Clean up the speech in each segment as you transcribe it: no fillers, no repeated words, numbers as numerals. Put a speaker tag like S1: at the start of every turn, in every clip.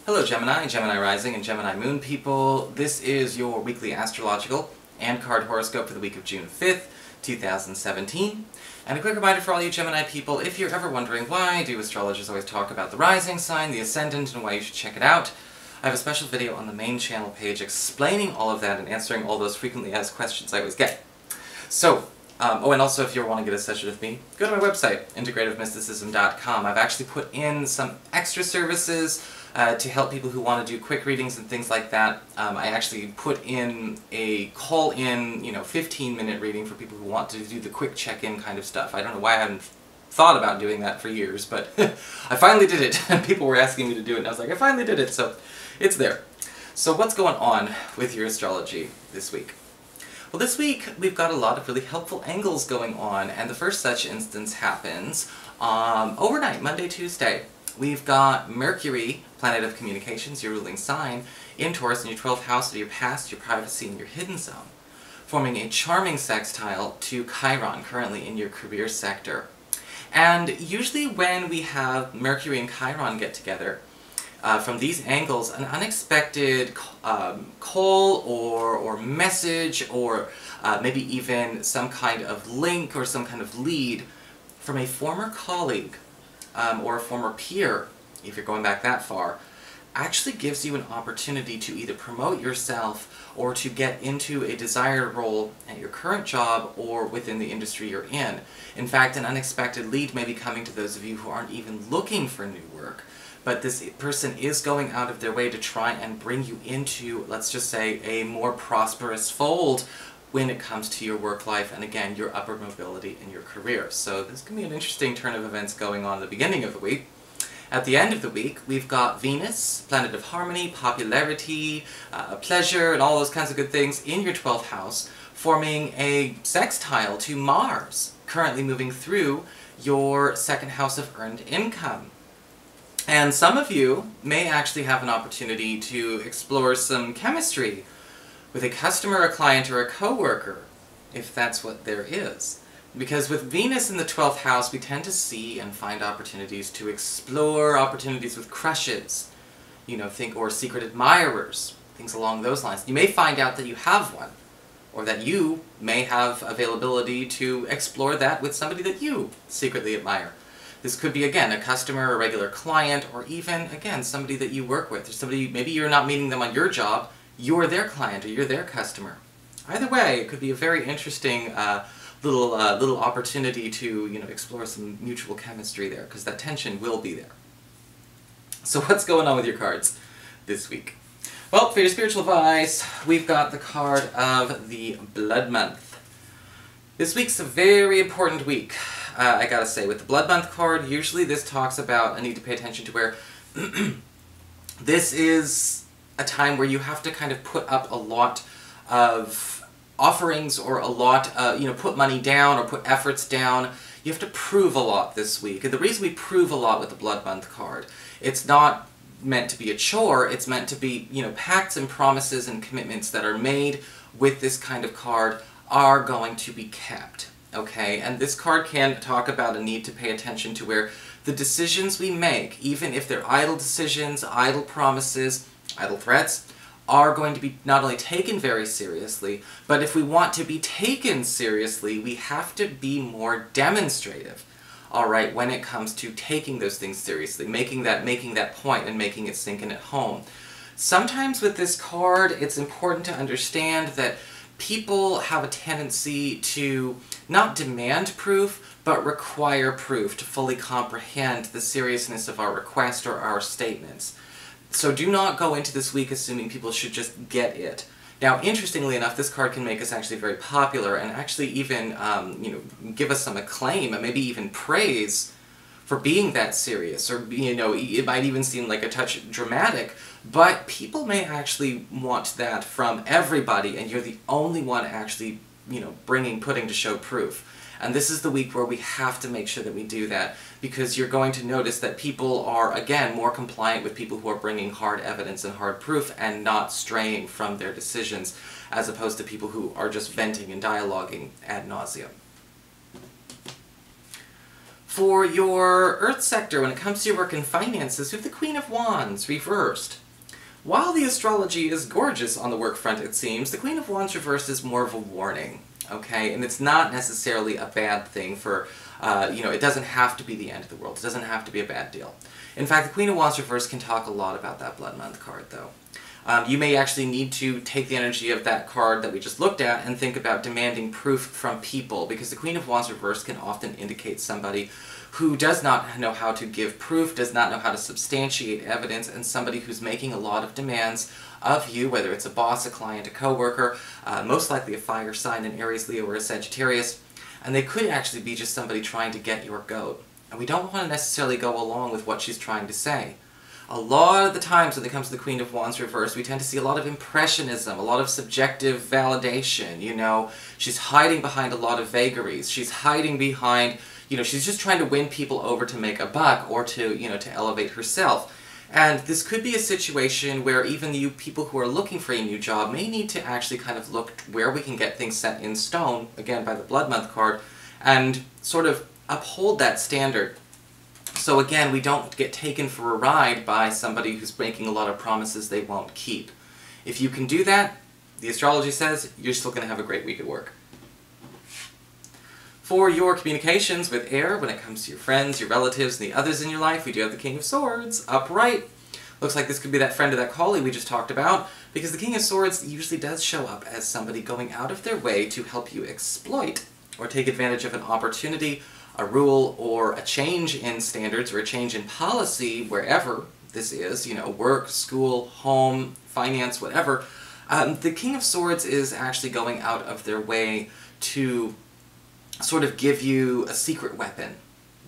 S1: Hello Gemini, Gemini Rising, and Gemini Moon people. This is your weekly astrological and card horoscope for the week of June 5th, 2017. And a quick reminder for all you Gemini people, if you're ever wondering why do astrologers always talk about the rising sign, the ascendant, and why you should check it out, I have a special video on the main channel page explaining all of that and answering all those frequently asked questions I always get. So, and also if you want to get a session with me, go to my website, integrativemysticism.com. I've actually put in some extra services to help people who want to do quick readings and things like that. I actually put in a call-in, 15-minute reading for people who want to do the quick check-in kind of stuff. I don't know why I haven't thought about doing that for years, but I finally did it. And people were asking me to do it, and I was like, I finally did it, so it's there. So what's going on with your astrology this week? Well, this week we've got a lot of really helpful angles going on, and the first such instance happens overnight, Monday, Tuesday. We've got Mercury, planet of communications, your ruling sign, in Taurus in your 12th house of your past, your privacy, and your hidden zone, forming a charming sextile to Chiron, currently in your career sector. And usually when we have Mercury and Chiron get together, from these angles, an unexpected call or message or maybe even some kind of link or some kind of lead from a former colleague or a former peer, if you're going back that far, actually gives you an opportunity to either promote yourself or to get into a desired role at your current job or within the industry you're in. In fact, an unexpected lead may be coming to those of you who aren't even looking for new work, but this person is going out of their way to try and bring you into, let's just say, a more prosperous fold when it comes to your work life and, again, your upward mobility in your career. So this can be an interesting turn of events going on at the beginning of the week. At the end of the week, we've got Venus, planet of harmony, popularity, pleasure, and all those kinds of good things in your 12th house, forming a sextile to Mars, currently moving through your second house of earned income. And some of you may actually have an opportunity to explore some chemistry with a customer, a client, or a coworker, if that's what there is. Because with Venus in the 12th house, we tend to see and find opportunities to explore opportunities with crushes, or secret admirers, things along those lines. You may find out that you have one, or that you may have availability to explore that with somebody that you secretly admire. This could be, again, a customer, a regular client, or even, again, somebody that you work with. Or somebody, maybe you're not meeting them on your job, you're their client, or you're their customer. Either way, it could be a very interesting little opportunity to, explore some mutual chemistry there, because that tension will be there. So what's going on with your cards this week? Well, for your spiritual advice, we've got the card of the Blood Month. This week's a very important week. I gotta say, with the Blood Month card, usually this talks about a need to pay attention to where this is a time where you have to kind of put up a lot of offerings or a lot, put money down or put efforts down. You have to prove a lot this week. And the reason we prove a lot with the Blood Month card, it's not meant to be a chore, it's meant to be, pacts and promises and commitments that are made with this kind of card are going to be kept. Okay, and this card can talk about a need to pay attention to where the decisions we make, even if they're idle decisions, idle promises, idle threats, are going to be not only taken very seriously, but if we want to be taken seriously, we have to be more demonstrative, alright, when it comes to taking those things seriously, making that point and making it sink in at home. Sometimes with this card, it's important to understand that people have a tendency to not demand proof, but require proof to fully comprehend the seriousness of our request or our statements. So do not go into this week assuming people should just get it. Now, interestingly enough, this card can make us actually very popular and actually even, give us some acclaim and maybe even praise for being that serious, or, it might even seem like a touch dramatic, but people may actually want that from everybody, and you're the only one actually, putting to show proof. And this is the week where we have to make sure that we do that, because you're going to notice that people are, again, more compliant with people who are bringing hard evidence and hard proof and not straying from their decisions, as opposed to people who are just venting and dialoguing ad nauseum. For your Earth sector, when it comes to your work and finances, we have the Queen of Wands reversed. While the astrology is gorgeous on the work front, it seems, the Queen of Wands reversed is more of a warning, okay? And it's not necessarily a bad thing for, it doesn't have to be the end of the world. It doesn't have to be a bad deal. In fact, the Queen of Wands reversed can talk a lot about that Blood Month card, though. You may actually need to take the energy of that card that we just looked at and think about demanding proof from people, because the Queen of Wands reversed can often indicate somebody who does not know how to give proof, does not know how to substantiate evidence, and somebody who's making a lot of demands of you, whether it's a boss, a client, a coworker, most likely a fire sign, an Aries, Leo, or a Sagittarius, and they could actually be just somebody trying to get your goat. And we don't want to necessarily go along with what she's trying to say. A lot of the times when it comes to the Queen of Wands reverse, we tend to see a lot of impressionism, a lot of subjective validation, She's hiding behind a lot of vagaries. She's hiding behind, she's just trying to win people over to make a buck or to, to elevate herself. And this could be a situation where even you people who are looking for a new job may need to actually kind of look where we can get things set in stone, again by the Blood Month card, and sort of uphold that standard. So again, we don't get taken for a ride by somebody who's making a lot of promises they won't keep. If you can do that, the astrology says you're still going to have a great week at work. For your communications with air, when it comes to your friends, your relatives, and the others in your life, we do have the King of Swords upright. Looks like this could be that friend or that colleague we just talked about, because the King of Swords usually does show up as somebody going out of their way to help you exploit or take advantage of an opportunity, a rule, or a change in standards, or a change in policy, wherever this is, work, school, home, finance, whatever. The King of Swords is actually going out of their way to sort of give you a secret weapon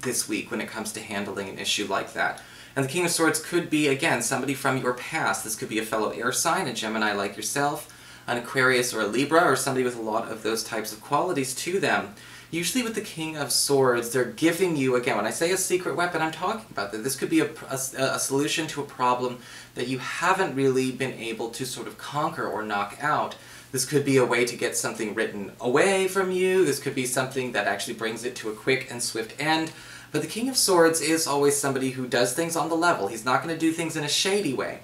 S1: this week when it comes to handling an issue like that. And the King of Swords could be, again, somebody from your past. This could be a fellow air sign, a Gemini like yourself, an Aquarius or a Libra, or somebody with a lot of those types of qualities to them. Usually with the King of Swords, they're giving you, again, when I say a secret weapon, I'm talking about that. This could be a solution to a problem that you haven't really been able to sort of conquer or knock out. This could be a way to get something written away from you. This could be something that actually brings it to a quick and swift end. But the King of Swords is always somebody who does things on the level. He's not going to do things in a shady way.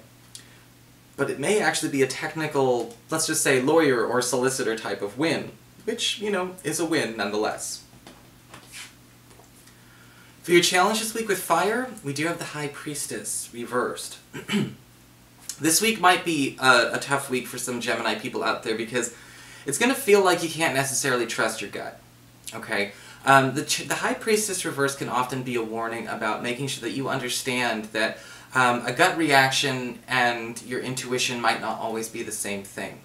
S1: But it may actually be a technical, let's just say, lawyer or solicitor type of win, which, is a win nonetheless. For your challenge this week with fire, we do have the High Priestess reversed. This week might be a tough week for some Gemini people out there because it's going to feel like you can't necessarily trust your gut, okay? The High Priestess reverse can often be a warning about making sure that you understand that a gut reaction and your intuition might not always be the same thing.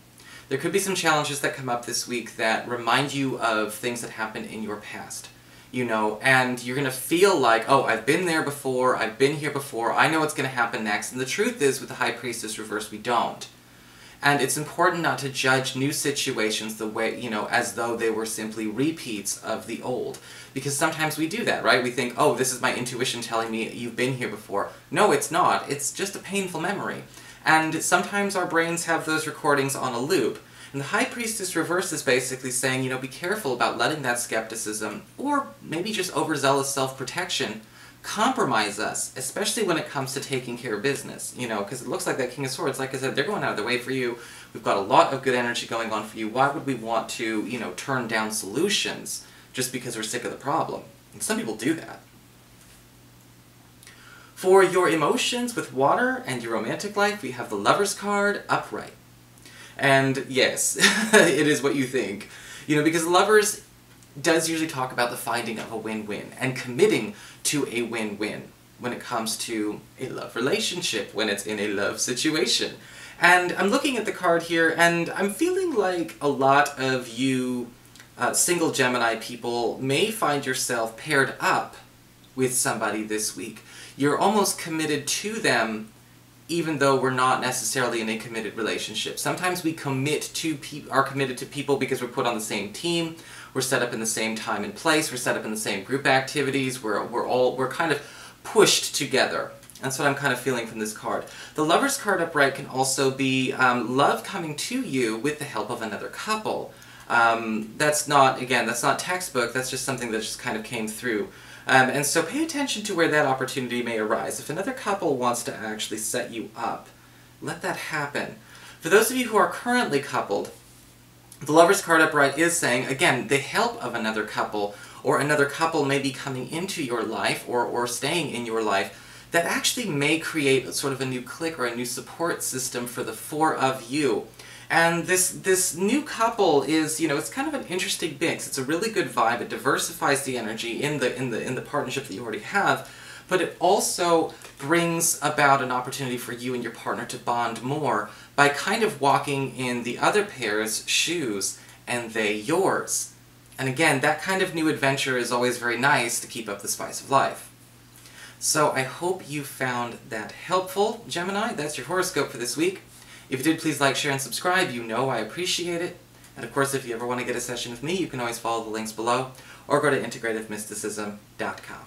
S1: There could be some challenges that come up this week that remind you of things that happened in your past, and you're going to feel like, oh, I've been there before, I've been here before, I know what's going to happen next, and the truth is, with the High Priestess reverse, we don't. And it's important not to judge new situations the way, as though they were simply repeats of the old. Because sometimes we do that, right? We think, oh, this is my intuition telling me you've been here before. No, it's not. It's just a painful memory. And sometimes our brains have those recordings on a loop. And the High Priestess reverse is basically saying, be careful about letting that skepticism, or maybe just overzealous self-protection, compromise us, especially when it comes to taking care of business, because it looks like that King of Swords, like I said, they're going out of their way for you. We've got a lot of good energy going on for you. Why would we want to, turn down solutions just because we're sick of the problem? And some people do that. For your emotions with water and your romantic life, we have the Lover's card upright. And yes, it is what you think. Because Lovers does usually talk about the finding of a win-win and committing to a win-win when it comes to a love relationship, when it's in a love situation. And I'm looking at the card here, and I'm feeling like a lot of you single Gemini people may find yourself paired up with somebody this week. You're almost committed to them, even though we're not necessarily in a committed relationship. Sometimes we are committed to people because we're put on the same team, we're set up in the same time and place, we're set up in the same group activities, we're kind of pushed together. That's what I'm kind of feeling from this card. The Lover's card upright can also be love coming to you with the help of another couple. That's not textbook, that's just something that just kind of came through. And so pay attention to where that opportunity may arise. If another couple wants to actually set you up, let that happen. For those of you who are currently coupled, the Lover's card upright is saying, again, the help of another couple, or another couple may be coming into your life, or staying in your life, that actually may create sort of a new clique or a new support system for the four of you. And this new couple is, it's kind of an interesting mix. It's a really good vibe. It diversifies the energy in the partnership that you already have, but it also brings about an opportunity for you and your partner to bond more by kind of walking in the other pair's shoes and they yours. And again, that kind of new adventure is always very nice to keep up the spice of life. So I hope you found that helpful, Gemini. That's your horoscope for this week. If you did, please like, share, and subscribe. You know I appreciate it. And of course, if you ever want to get a session with me, you can always follow the links below, or go to integrativemysticism.com.